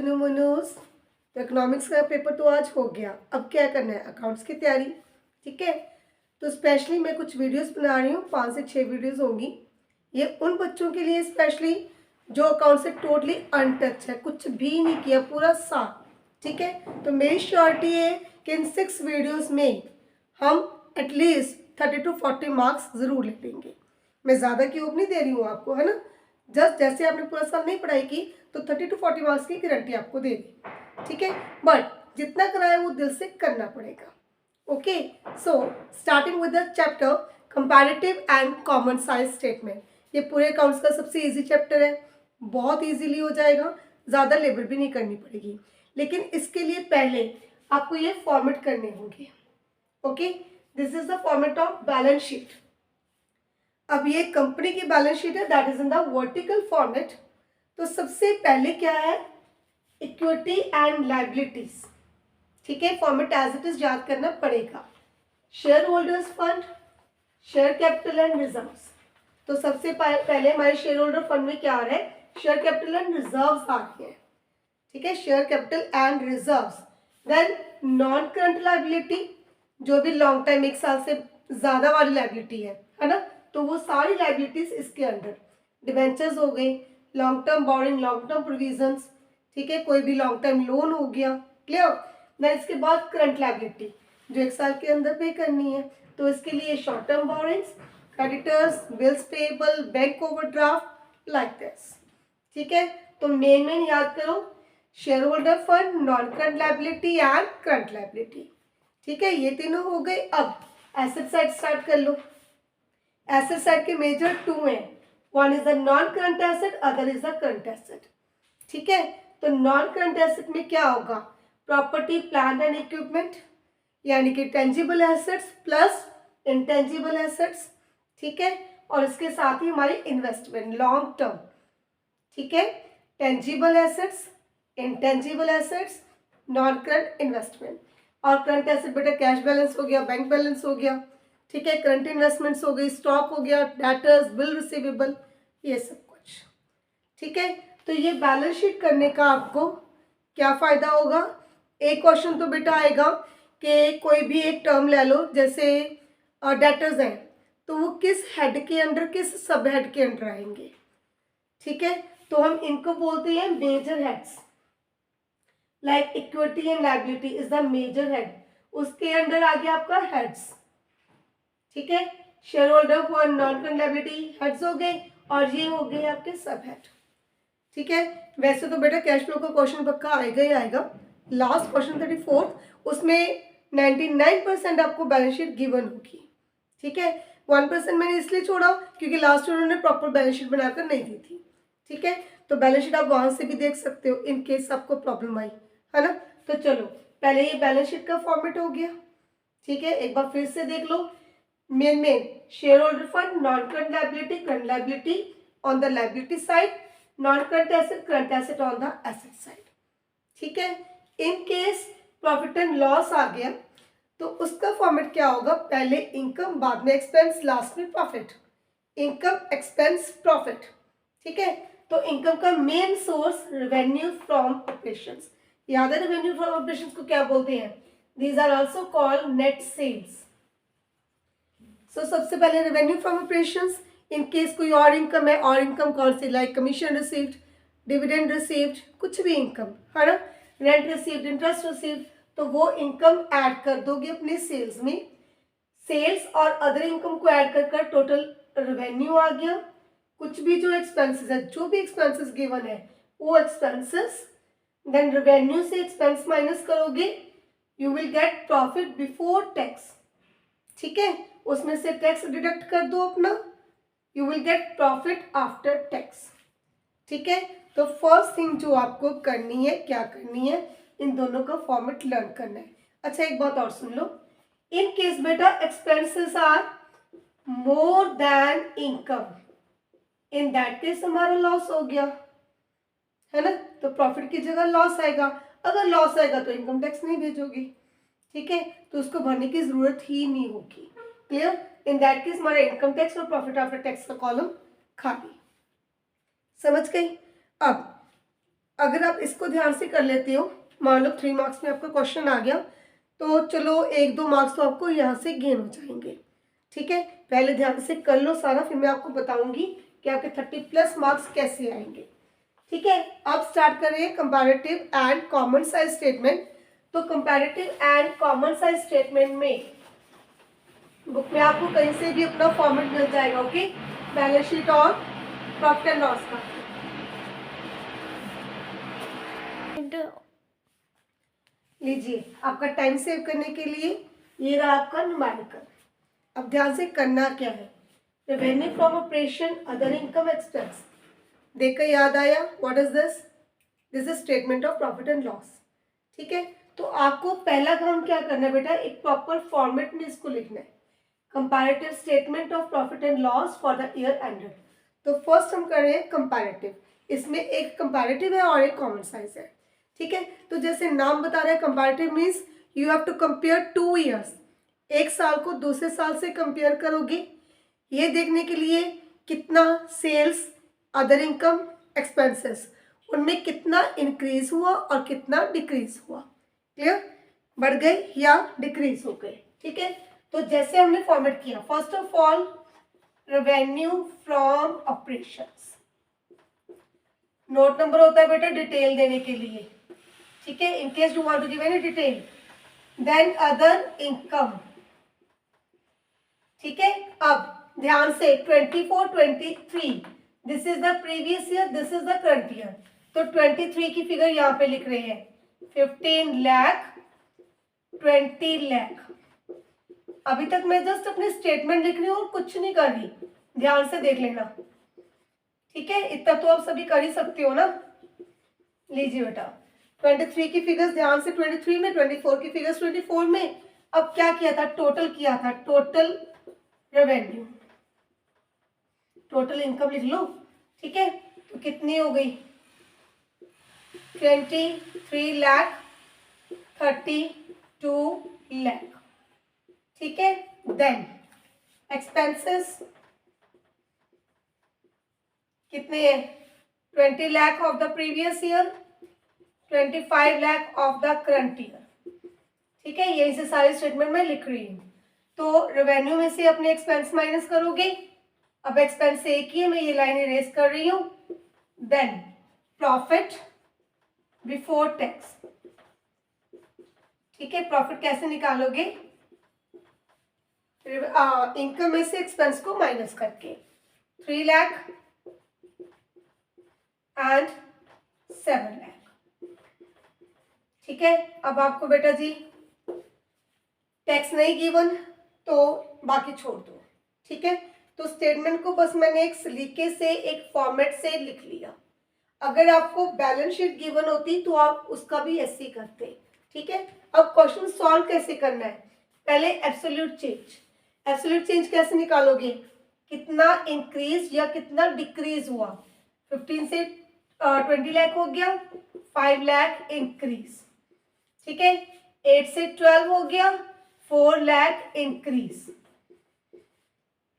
सुनो मनोज, तो इकोनॉमिक्स का पेपर तो आज हो गया, अब क्या करना है? अकाउंट्स की तैयारी। ठीक है, तो स्पेशली मैं कुछ वीडियोस बना रही हूँ, 5 से 6 वीडियोस होंगी। ये उन बच्चों के लिए स्पेशली जो अकाउंट से टोटली अनटच है, कुछ भी नहीं किया, पूरा साफ। ठीक है, तो मेरी श्योरिटी है कि इन 6 वीडियोस में हम एटलीस्ट 30 to 40 मार्क्स ज़रूर ले लेंगे। मैं ज़्यादा की होप नहीं दे रही हूँ आपको, है ना। जस्ट जैसे आपने पूरा साल नहीं पढ़ाई की तो 30 to 40 मार्क्स की गारंटी आपको दे दी। ठीक है, बट जितना कराए वो दिल से करना पड़ेगा। Okay, so starting with the chapter comparative and common size statement. ये पूरे अकाउंट्स का सबसे इजी चैप्टर है, बहुत इजीली हो जाएगा, ज़्यादा लेबर भी नहीं करनी पड़ेगी। लेकिन इसके लिए पहले आपको ये फॉर्मेट करने होंगे। Okay, this is the format of balance sheet. अब ये कंपनी की बैलेंस शीट है, that is in the vertical format. तो सबसे पहले क्या है? Equity and liabilities. ठीक है, फॉर्मेट एज इट इज याद करना पड़ेगा। Share holders fund, share capital and reserves. तो सबसे पहले हमारे शेयर होल्डर फंड में क्या आ रहा है? शेयर कैपिटल एंड रिजर्व्स आ रही है। ठीक है, share capital and reserves. Then non current liability, जो भी लॉन्ग टाइम 1 साल से ज्यादा वाली लायबिलिटी है ना, तो वो सारी लायबिलिटीज इसके अंडर। डिवेंचर्स हो गए, long term boring, long term provisions. ठीक है, कोई भी लॉन्ग टर्म लोन हो गया। क्लियर? देन इसके बाद करंट लायबिलिटी जो 1 साल के अंदर पे करनी है, तो इसके लिए short term borrowings, creditors, bills payable, bank overdraft, like this. ठीक है, तो मेन याद करो, share holder fund, non current liability and current liability. ठीक है, ये तीनों हो गए। अब एसेट साइड स्टार्ट कर लो। एसेट साइड के मेजर 2 हैं, one is the non current asset, other is the current asset. ठीक है, तो नॉन करंट एसेट में क्या होगा? प्रॉपर्टी, प्लांट एंड इक्विपमेंट, यानी कि tangible assets plus intangible assets. ठीक है, और इसके साथ ही हमारी इन्वेस्टमेंट लॉन्ग टर्म। ठीक है, tangible assets, intangible assets, non current investment. और करंट एसेट बेटा कैश बैलेंस हो गया, बैंक बैलेंस हो गया। ठीक है, करंट इन्वेस्टमेंट्स हो गई, स्टॉक हो गया, डेटर्स, बिल रिसीवेबल, ये सब कुछ। ठीक है, तो ये बैलेंस शीट करने का आपको क्या फायदा होगा? एक क्वेश्चन तो बेटा आएगा कि कोई भी एक टर्म ले लो, जैसे डेटर्स हैं, तो वो किस हेड के अंडर, किस सब हेड के अंडर आएंगे। ठीक है, तो हम इनको बोलते हैं major heads. Like equity and liability is the major head, उसके अंडर आ गया आपका हेड्स। ठीक है, share holder fund, non current liability heads हो गए, और ये हो गए आपके सब हेड। ठीक है, वैसे तो बेटा कैश फ्लो का क्वेश्चन पक्का आएगा ही आएगा। लास्ट क्वेश्चन 34, उसमें 99% आपको बैलेंस शीट गिवन होगी। ठीक है, 1% मैंने इसलिए छोड़ा क्योंकि लास्ट उन्होंने प्रॉपर बैलेंस शीट बनाकर नहीं दी थी। ठीक है, तो बैलेंस शीट आप वहां से भी देख सकते हो इन केस आपको प्रॉब्लम आई, है ना। तो चलो, पहले ये बैलेंस शीट का फॉर्मेट हो गया। ठीक है, एक बार फिर से देख लो। Main share holder fund, non current liability, current liability on the liability side, non current asset on the asset side. ठीक है, in case profit and loss आ गया तो उसका फॉर्मेट क्या होगा? पहले इनकम, बाद में एक्सपेंस, लास्ट में प्रॉफिट। Income, expense, profit. ठीक है, तो इनकम का main source revenue from operations. याद है रेवेन्यू फ्रॉम ऑपरेशंस को क्या बोलते हैं? These are also called net sales. So सबसे पहले revenue from operations, in case कोई और इनकम है, और इनकम कौन सी? Like commission received, dividend received, कुछ भी इनकम, है ना, रेंट रिसीव्ड, इंटरेस्ट रिसीव्ड, तो वो इनकम ऐड कर दोगे अपने सेल्स में। सेल्स और अदर इनकम को ऐड कर टोटल रेवेन्यू आ गया। कुछ भी जो एक्सपेंसेस है, जो भी एक्सपेंसेस गिवन है वो एक्सपेंसेस, देन रेवेन्यू से एक्सपेंस माइनस करोगे, you will get profit before tax. ठीक है, उसमें से टैक्स डिडक्ट कर दो अपना, you will get profit after tax. ठीक है, तो फर्स्ट थिंग जो आपको करनी है, क्या करनी है? इन दोनों का फॉर्मेट लर्न करना है। अच्छा, एक बात और सुन लो, इन केस बेटा expenses are more than income, in that case हमारा लॉस हो गया, है ना, तो प्रॉफिट की जगह लॉस आएगा। अगर लॉस आएगा तो इनकम टैक्स नहीं भेजोगी। ठीक है, तो उसको भरने की जरूरत ही नहीं होगी। क्लियर? इन दैट केस हमारा इनकम टैक्स और प्रॉफिट आफ्टर टैक्स का कॉलम खाली। समझ गई? अब अगर आप इसको ध्यान से कर लेते हो, मान लो 3 मार्क्स में आपका क्वेश्चन आ गया, तो चलो 1-2 मार्क्स तो आपको यहाँ से गेन हो जाएंगे। ठीक है, पहले ध्यान से कर लो सारा, फिर मैं आपको बताऊंगी कि आपके 30+ मार्क्स कैसे आएंगे। ठीक है, अब स्टार्ट करें comparative and common size statement. तो comparative and common size statement में बुक में आपको कहीं से भी अपना फॉर्मेट मिल जाएगा। ओके, बैलेंस शीट और प्रॉफिट एंड लॉस का। लीजिए, आपका टाइम सेव करने के लिए ये रहा आपका न्यूमेरिकल। अब ध्यान से करना क्या है, revenue from operation, other income, expense. देखकर याद आया, what is this? This is statement of profit and loss. ठीक है, तो आपको पहला काम क्या करना है बेटा, एक प्रॉपर फॉर्मेट में इसको लिखना है, comparative statement of profit and loss for the year ended. तो फर्स्ट हम कर रहे हैं कंपैरेटिव, इसमें एक कंपैरेटिव है और एक कॉमन साइज है। ठीक है, तो जैसे नाम बता रहा है comparative means you have to compare 2 years, एक साल को दूसरे साल से कंपेयर करोगे, ये देखने के लिए कितना सेल्स, अदर इनकम, एक्सपेंसेस, उनमें कितना इंक्रीज हुआ और कितना डिक्रीज हुआ। क्लियर? बढ़ गए या डिक्रीज हो गए। ठीक है, तो जैसे हमने फॉर्मेट किया, first of all revenue from operations, note number होता है बेटा डिटेल देने के लिए। ठीक है, in case you want to give any detail. Then other income. ठीक है, अब ध्यान से 24-23, this is the previous year, this is the current year. तो 23 की फिगर यहाँ पे लिख रहे हैं, 15 लाख, 20 लाख। अभी तक मैं जस्ट अपने स्टेटमेंट लिख रही हूँ, कुछ नहीं कर रही, ध्यान से देख लेना। ठीक है, इतना तो आप सभी कर ही सकते हो ना। लीजिए बेटा, 23 की फिगर्स ध्यान से 23 में, 24 की फिगर्स 24 में। अब क्या किया था, टोटल किया था, टोटल रेवेन्यू, टोटल इनकम लिख लो। ठीक है, तो कितनी हो गई, 23 लाख, 32 लाख। ठीक है, देन एक्सपेंसेस कितने हैं, 20 lakh of the previous year, 25 lakh of the current year. ठीक है, यही से सारे स्टेटमेंट में लिख रही हूँ। तो रेवेन्यू में से अपने एक्सपेंस माइनस करोगे। अब एक्सपेंस एक ही है, मैं ये लाइन इरेज कर रही हूँ। Then profit before tax. ठीक है, प्रॉफिट कैसे निकालोगे, इनकम में से एक्सपेंस को माइनस करके, 3 लाख एंड 7 लाख। ठीक है, अब आपको बेटा जी टैक्स नहीं गिवन तो बाकी छोड़ दो। ठीक है, तो स्टेटमेंट को बस मैंने एक सलीके से, एक फॉर्मेट से लिख लिया। अगर आपको बैलेंस शीट गिवन होती तो आप उसका भी ऐसे ही करते। ठीक है, अब क्वेश्चन सॉल्व कैसे करना है, पहले एब्सोल्यूट चेंज। एब्सोल्यूट चेंज कैसे निकालोगे, कितना इंक्रीज या कितना डिक्रीज हुआ। 15 से 20 लाख हो गया, 5 लाख इंक्रीज। ठीक है, 8 से 12 हो गया, 4 लाख इंक्रीज।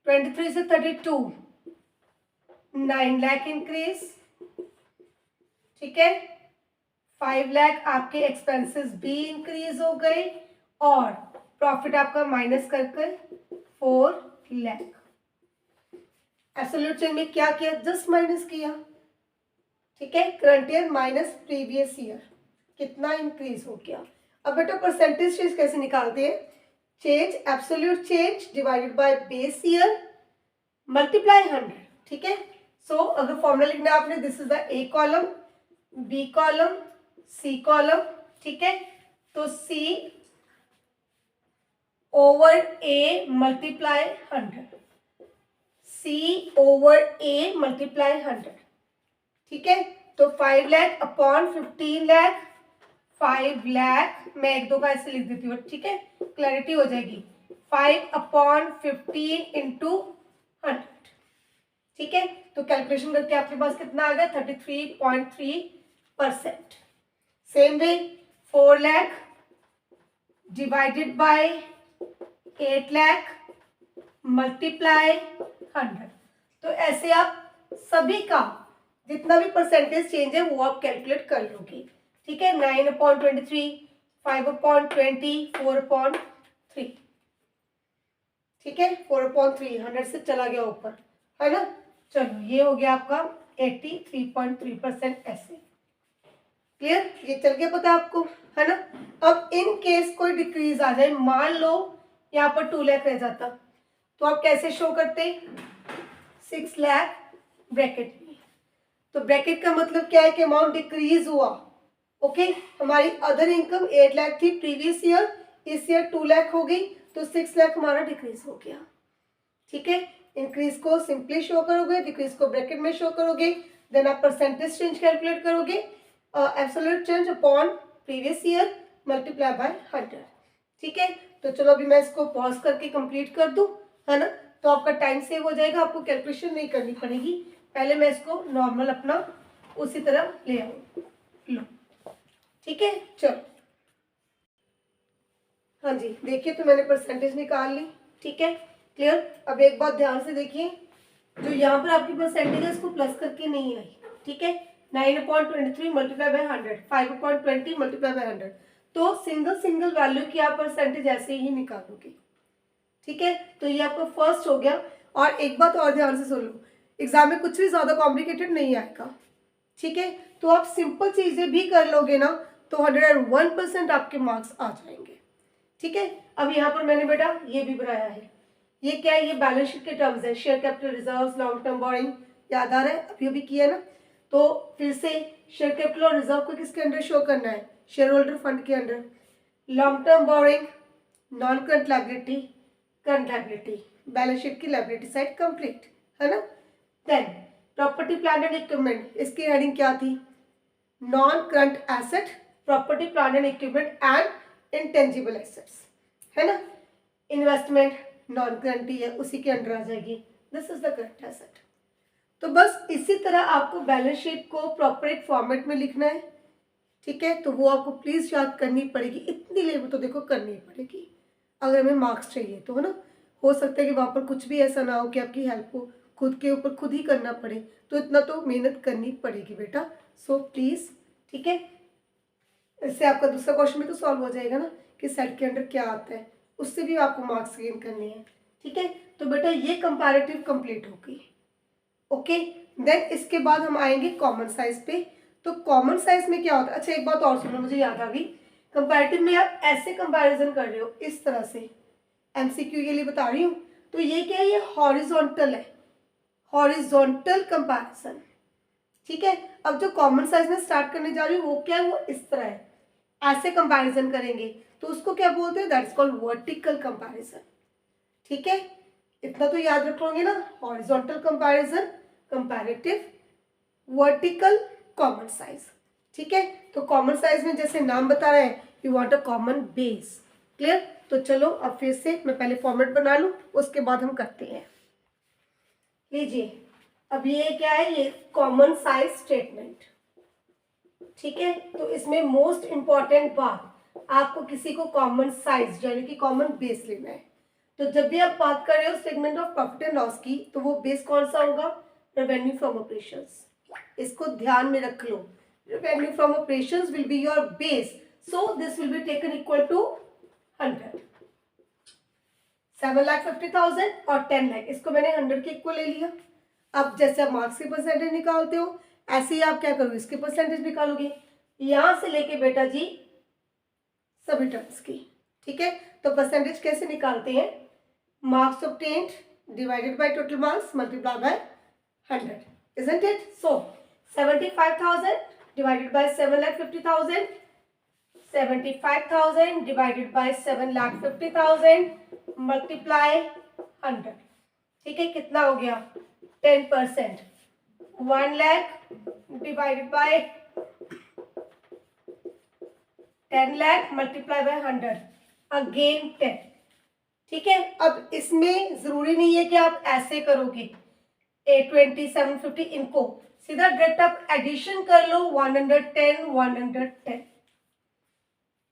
23 से 32, 9 लाख इंक्रीज। ठीक है, 5 लाख आपके एक्सपेंसेस भी इंक्रीज हो गए और प्रॉफिट आपका माइनस कर 4 लाख। एब्सोल्यूट चेंज में क्या किया, जस्ट माइनस किया। ठीक है, current year minus previous year, कितना इंक्रीज हो गया। अब बेटा परसेंटेज चेंज कैसे निकालते हैं, change absolute change divided by base year multiply 100। ठीक है, सो अगर फॉर्मूला लिखना है आपने, this is the A column, B column, C column. ठीक है, तो C over A multiply 100, C over A multiply 100। ठीक है, तो 5 लाख अपॉन 15 लाख, 5 लाख, मैं 1-2 का ऐसे लिख देती हूँ। ठीक है, क्लैरिटी हो जाएगी, 5 अपॉन 15 इंटू 100। ठीक है, तो कैलकुलेशन करके आपके पास कितना आ गया, 33.3%। Same way 4 lakh divided bye 8 lakh multiply 100। तो ऐसे आप सभी का जितना भी परसेंटेज चेंज है वो आप कैलकुलेट कर लोगे। ठीक है, 9/23, 5/20, 4/3। ठीक है, 4/3 100 से चला गया ऊपर, है ना। चलो ये हो गया आपका 83.3% ऐसे। क्लियर, ये चल गया पता आपको, है ना। अब इन केस कोई डिक्रीज आ जाए, मान लो यहाँ पर 2 लाख रह जाता, तो आप कैसे शो करते, 6 लाख ब्रैकेट में। तो ब्रैकेट का मतलब क्या है कि अमाउंट डिक्रीज हुआ। ओके, हमारी अदर इनकम 8 लाख थी प्रीवियस ईयर, इस ईयर 2 लाख हो गई, तो 6 लाख हमारा डिक्रीज हो गया। ठीक है, इंक्रीज को सिंपली शो करोगे, डिक्रीज को ब्रैकेट में शो करोगे, देन आप परसेंटेज चेंज कैलकुलेट करोगे, absolute change upon previous year multiply by 100। ठीक है, तो चलो अभी मैं इसको पॉज करके कंप्लीट कर दूं, है ना, तो आपका टाइम सेव हो जाएगा, आपको कैलकुलेशन नहीं करनी पड़ेगी। पहले मैं इसको नॉर्मल अपना उसी तरह ले आऊँ, लो। ठीक है, चलो, हाँ जी, देखिए तो मैंने परसेंटेज निकाल ली। ठीक है, क्लियर। अब एक बात ध्यान से देखिए, जो यहाँ पर आपकी परसेंटेज है इसको प्लस करके नहीं आई। ठीक है, 9/23 मल्टीप्लाई बाय 100, 5/20 मल्टीप्लाई बाय 100, तो सिंगल वैल्यू की आप परसेंटेज ऐसे ही निकालोगे। ठीक है, तो ये आपका फर्स्ट हो गया। और एक बात और ध्यान से सुन लो, एग्जाम में कुछ भी ज़्यादा कॉम्प्लिकेटेड नहीं आएगा। ठीक है, तो आप सिंपल चीज़ें भी कर लोगे ना, तो 101% आपके मार्क्स आ जाएंगे। ठीक है, अब यहाँ पर मैंने बेटा ये भी बनाया है, ये क्या है, ये बैलेंस शीट के टर्म्स है, share capital reserves, long term boring, याद आ रहा है, अभी अभी किया ना। तो फिर से शेयर कैपिटल और रिजर्व को किसके अंडर शो करना है, शेयर होल्डर फंड के under. Long term borrowing, non current liability, current liability, balance sheet की लायबिलिटी साइड कंप्लीट, है ना। Then property plant and equipment, इसकी हेडिंग क्या थी, non current asset, property plant and equipment and intangible assets, है ना। Investment non current ही है, उसी के अंडर आ जाएगी, this is the current asset. तो बस इसी तरह आपको बैलेंस शीट को प्रॉपर एक फॉर्मेट में लिखना है। ठीक है, तो वो आपको प्लीज याद करनी पड़ेगी, इतनी लेवल तो देखो करनी पड़ेगी अगर हमें मार्क्स चाहिए तो, है ना। हो सकता है कि वहाँ पर कुछ भी ऐसा ना हो कि आपकी हेल्प को खुद के ऊपर खुद ही करना पड़े, तो इतना तो मेहनत करनी पड़ेगी बेटा, सो प्लीज। ठीक है, इससे आपका दूसरा क्वेश्चन भी तो सॉल्व हो जाएगा ना कि सेट के अंडर क्या आता है, उससे भी आपको मार्क्स गेन करने हैं। ठीक है, तो बेटा ये कंपैरेटिव कंप्लीट हो गई। ओके, देन इसके बाद हम आएंगे कॉमन साइज पे। तो कॉमन साइज में क्या होता है, अच्छा एक बात और सुनो, मुझे याद आ गई, कंपैरेटिव में आप ऐसे कंपैरिजन कर रहे हो इस तरह से, एमसीक्यू के लिए बता रही हूँ, तो ये क्या है, ये हॉरिजॉन्टल है, हॉरिजॉन्टल कंपैरिजन। ठीक है, अब जो कॉमन साइज में स्टार्ट करने जा रही हूँ वो क्या है, वो इस तरह है, ऐसे कंपैरिजन करेंगे तो उसको क्या बोलते हैं, that is called vertical comparison. ठीक है, इतना तो याद रख लोगे ना, horizontal comparison, comparative, vertical, common size. ठीक है, तो कॉमन साइज में जैसे नाम बता रहा है, you want a common base. Clear, तो चलो अब फिर से मैं पहले फॉर्मेट बना लूँ, उसके बाद हम करते हैं। लीजिए, अब ये क्या है, ये कॉमन साइज स्टेटमेंट। ठीक है, तो इसमें मोस्ट इंपॉर्टेंट बात, आपको किसी को कॉमन साइज यानी कि कॉमन बेस लेना है। तो जब भी आप बात कर रहे हो statement of profit and loss की, तो वो बेस कौन सा होगा, रेवेन्यू फ्रॉम ऑपरेशंस। इसको ध्यान में रख लो, revenue from operations will be your base, so this will be taken equal to 100, 7,50,000 और 10 लाख, इसको मैंने 100 के इक्वल ले लिया। अब जैसे आप मार्क्स के परसेंटेज निकालते हो, ऐसे ही आप क्या करोगे, इसके परसेंटेज निकालोगे, यहां से लेके बेटा जी सभी टर्म्स की। ठीक है, तो परसेंटेज कैसे निकालते हैं, marks obtained divided by total marks multiply by 100, isn't it? So 75,000 divided by 7,50,000, 75,000 divided by 7,50,000 multiply 100। ठीक है, कितना हो गया, 10%, 1 lakh divided bye 10 lakh multiply by 100, again 10। ठीक है, अब इसमें जरूरी नहीं है कि आप ऐसे करोगे 820 750, इनको सीधा डायरेक्ट आप एडिशन कर लो, 110 110।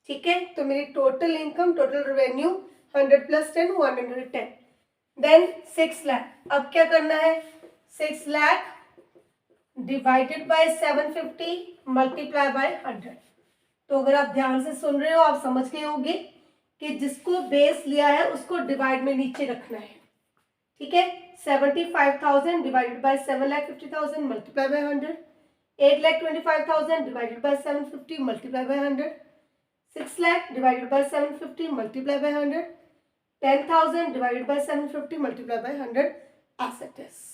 ठीक है, तो मेरी total income, total revenue 100 + 10 110, then 6 lakh. अब क्या करना है, 6 lakh divided by 750 multiply by 100। तो अगर आप ध्यान से सुन रहे हो आप समझ गए होंगे कि जिसको बेस लिया है उसको डिवाइड में नीचे रखना है। ठीक है, 75,000 divided by 7,50,000 multiply by 100, 8,25,000 divided by 750 multiply by 100, 6 lakh divided by 750 multiply by 100, 10,000 divided by 750 multiply by 100 as it is.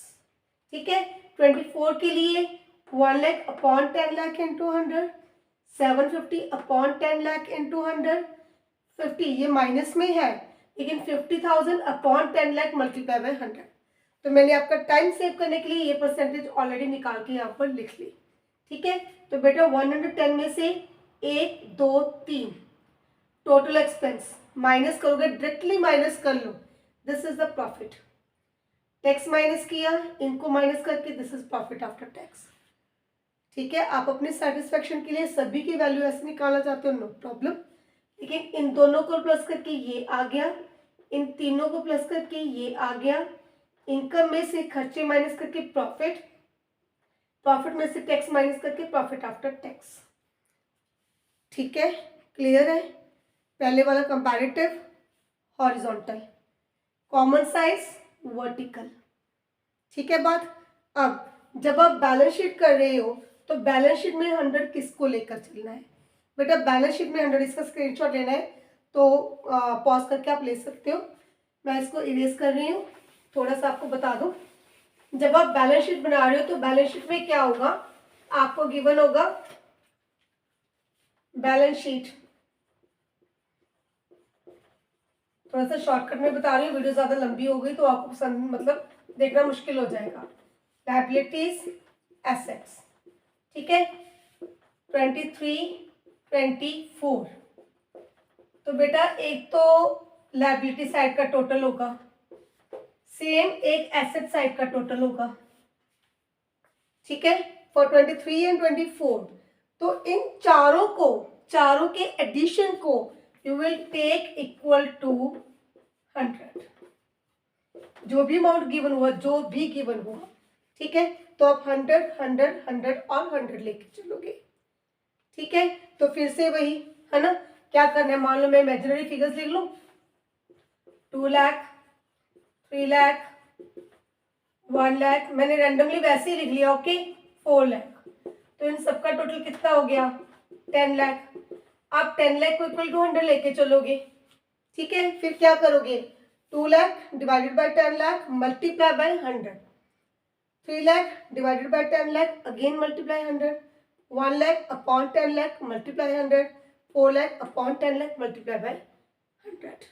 ठीक है, 24 के लिए 1 lakh upon 10 lakh into 100, 750 upon 10 lakh into 100, 50 ये माइनस में है लेकिन 50,000 अपॉन 10 lakh मल्टीप्लाई बाय 100। तो मैंने आपका टाइम सेव करने के लिए ये परसेंटेज ऑलरेडी निकाल के यहाँ पर लिख ली। ठीक है, तो बेटा 110 में से 1 2 3 टोटल एक्सपेंस माइनस करोगे, डायरेक्टली माइनस कर लो, this is the profit. Tax minus किया, इनको माइनस करके this is profit after tax. ठीक है, आप अपने सेटिस्फेक्शन के लिए सभी की वैल्यू ऐसे निकालना चाहते हो, नो प्रॉब्लम, लेकिन इन दोनों को प्लस करके ये आ गया, इन तीनों को प्लस करके ये आ गया, इनकम में से खर्चे माइनस करके प्रॉफिट, प्रॉफिट में से टैक्स माइनस करके प्रॉफिट आफ्टर टैक्स। ठीक है, क्लियर है? पहले वाला comparative horizontal, common size vertical. ठीक है बात। अब जब आप बैलेंस शीट कर रहे हो तो बैलेंस शीट में 100 किसको लेकर चलना है बेटा? बैलेंस शीट में 100 इसका स्क्रीनशॉट लेना है तो पॉज करके आप ले सकते हो। मैं इसको इरेज कर रही हूँ, थोड़ा सा आपको बता दूं। जब आप बैलेंस शीट बना रहे हो तो बैलेंस शीट में क्या होगा, आपको गिवन होगा बैलेंस शीट, थोड़ा सा शॉर्टकट में बता रही हूँ, वीडियो ज्यादा लंबी हो गई तो आपको पसंद मतलब देखना मुश्किल हो जाएगा। लायबिलिटीज एसेट्स, ठीक है, 23 24। तो बेटा एक तो लायबिलिटी साइड का टोटल होगा, सेम एक एसेट साइड का टोटल होगा। ठीक है, फॉर 23 एंड 24। तो इन चारों के एडिशन को you will take equal to 100। जो भी अमाउंट गिवन हुआ, जो भी गिवन हुआ, ठीक है, तो आप 100 100 100 और 100 लेके चलोगे। ठीक है, तो फिर से वही है ना, क्या करना है, मान लो मैं इमेजिनरी फिगर्स लिख लूं, 2 लाख 3 लाख 1 लाख, मैंने रैंडमली वैसे ही लिख लिया, ओके, 4 लाख। तो इन सबका टोटल कितना हो गया, 10 लाख। आप 10 लाख को इक्वल टू 100 लेके चलोगे। ठीक है, फिर क्या करोगे, 2 lakh divided bye 10 lakh multiply by 100, 3 lakh divided bye 10 lakh again multiply 100, 1 lakh upon 10 lakh multiply 100, 4 lakh upon 10 lakh multiply by 100।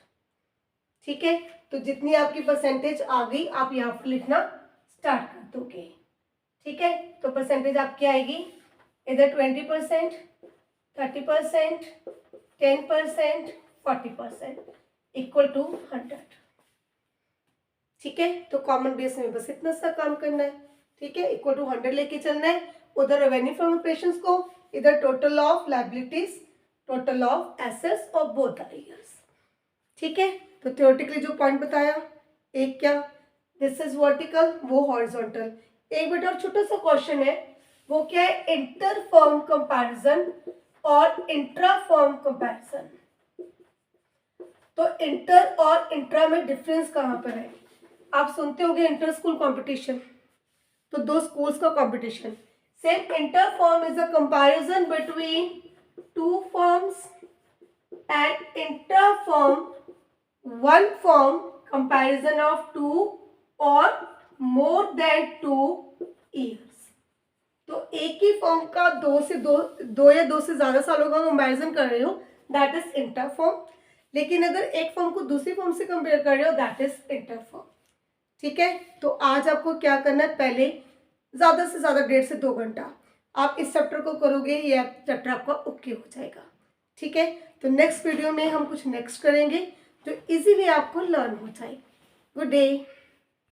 ठीक है, तो जितनी आपकी परसेंटेज आ गई आप यहाँ पर लिखना स्टार्ट कर दोगे। ठीक है, तो परसेंटेज आपकी आएगी इधर 20%, 30%, 10%, 40% इक्वल टू 100। ठीक है, तो कॉमन बेस में बस इतना सा काम करना है। ठीक है, इक्वल टू 100 लेके चलना है, उधर रेवेन्यू फ्रॉम ऑपरेशंस को, इधर total of liabilities, total of assets of both the years. ठीक है, तो थ्योरेटिकली जो पॉइंट बताया, एक क्या, दिस इज वर्टिकल, वो हॉरिजॉन्टल। एक बेटा और छोटा सा क्वेश्चन है, वो क्या है, इंटर फर्म कंपैरिजन और इंट्रा फर्म कंपैरिजन। तो इंटर और इंट्रा में डिफरेंस कहाँ पर है? आप सुनते होंगे इंटर स्कूल कंपटीशन, तो दो स्कूल्स का competition. Same inter firm is a comparison between two firms and intra firm one firm comparison of 2 or more than 2 years। तो एक ही फर्म का दो या दो से ज्यादा सालों का कंपैरिजन कर रहे हो, दैट इज इंटर फर्म। लेकिन अगर एक फर्म को दूसरी फर्म से कंपेयर कर रहे हो, दैट इज इंटर फर्म। ठीक है, तो आज आपको क्या करना है, पहले ज्यादा से ज्यादा 1.5 से 2 घंटा आप इस चैप्टर को करोगे, ये चैप्टर आपका ओके हो जाएगा। ठीक है, तो नेक्स्ट वीडियो में हम कुछ नेक्स्ट करेंगे जो इजीली आपको लर्न हो जाए। Good day.